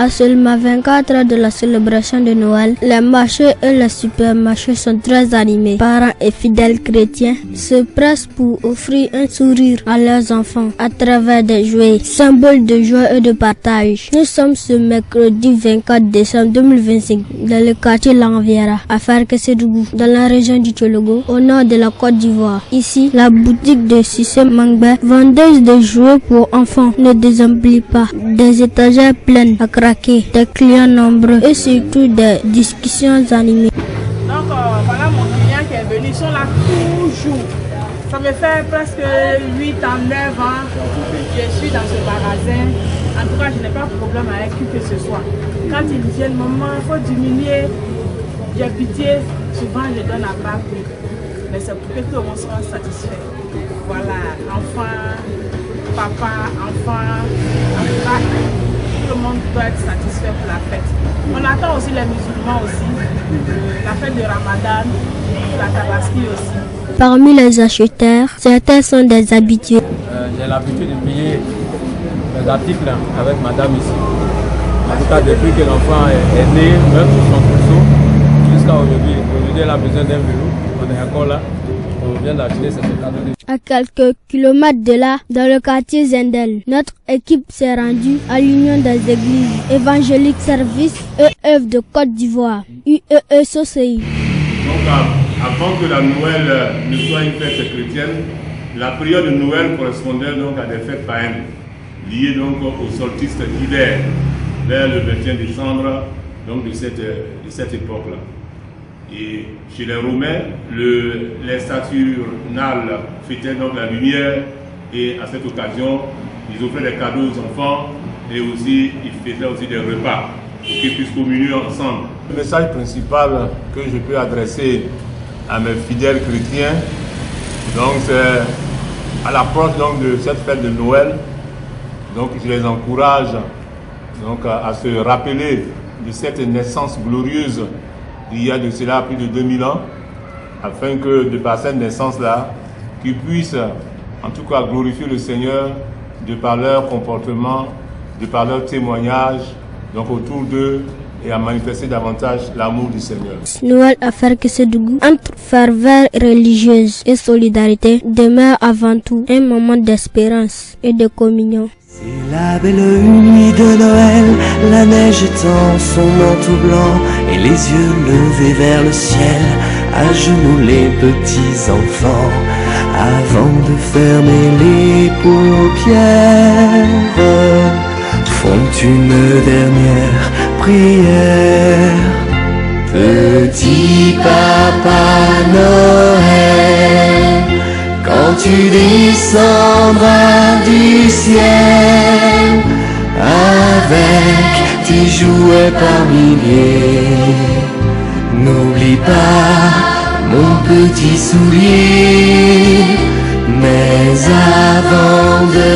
À seulement 24 heures de la célébration de Noël, les marchés et les supermarchés sont très animés. Parents et fidèles chrétiens se pressent pour offrir un sourire à leurs enfants à travers des jouets, symboles de joie et de partage. Nous sommes ce mercredi 24 décembre 2025 dans le quartier Lanviera à Farkesedougou, dans la région du Tchologo, au nord de la Côte d'Ivoire. Ici, la boutique de Sissé Mangbe, vendeuse de jouets pour enfants, ne désemplit pas. Des étagères pleines à craquer, des clients nombreux et surtout des discussions animées. Donc voilà mon client qui est venu, ils sont là toujours. Ça me fait presque 8 ans, 9 ans que je suis dans ce magasin. En tout cas, je n'ai pas de problème avec qui que ce soit. Quand ils viennent, maman, il faut diminuer. J'ai pitié, souvent je donne à part. Mais c'est pour que tout le monde soit satisfait. Voilà, enfant, papa, enfant, en tout cas, tout le monde doit être satisfait pour la fête. On attend aussi les musulmans aussi, la fête de Ramadan, la Tabaski aussi. Parmi les acheteurs, certains sont des habitués. J'ai l'habitude de payer les articles avec madame ici. En tout cas, depuis que l'enfant est né, même sur son trousseau, jusqu'à aujourd'hui. Aujourd'hui, elle a besoin d'un vélo. On est encore là. On vient d'acheter cette cadeau. À quelques kilomètres de là, dans le quartier Zendel, notre équipe s'est rendue à l'Union des Églises évangéliques Service et œuvres de Côte d'Ivoire, UEE-SOCI. Donc, avant que la Noël ne soit une fête chrétienne, la prière de Noël correspondait donc à des fêtes païennes, liées donc au solstice d'hiver, vers le 21 décembre donc de cette époque-là. Et chez les Romains, les Saturnales fêtaient donc la lumière et à cette occasion, ils offraient des cadeaux aux enfants et aussi ils faisaient aussi des repas pour qu'ils puissent communier ensemble. Le message principal que je peux adresser à mes fidèles chrétiens, donc c'est à l'approche donc de cette fête de Noël, donc je les encourage donc à se rappeler de cette naissance glorieuse il y a de cela plus de 2000 ans, afin que de par cette naissance-là, qu'ils puissent en tout cas glorifier le Seigneur de par leur comportement, de par leur témoignage, donc autour d'eux, et à manifester davantage l'amour du Seigneur. Noël à Farkesedougou, entre ferveur religieuse et solidarité, demeure avant tout un moment d'espérance et de communion. C'est la belle nuit de Noël, la neige étend son manteau blanc et les yeux levés vers le ciel, à genoux les petits enfants, avant de fermer les paupières, font une dernière prière. Petit Papa Noël, quand tu descendras du ciel, avec tes jouets par milliers, n'oublie pas mon petit soulier, mais avant de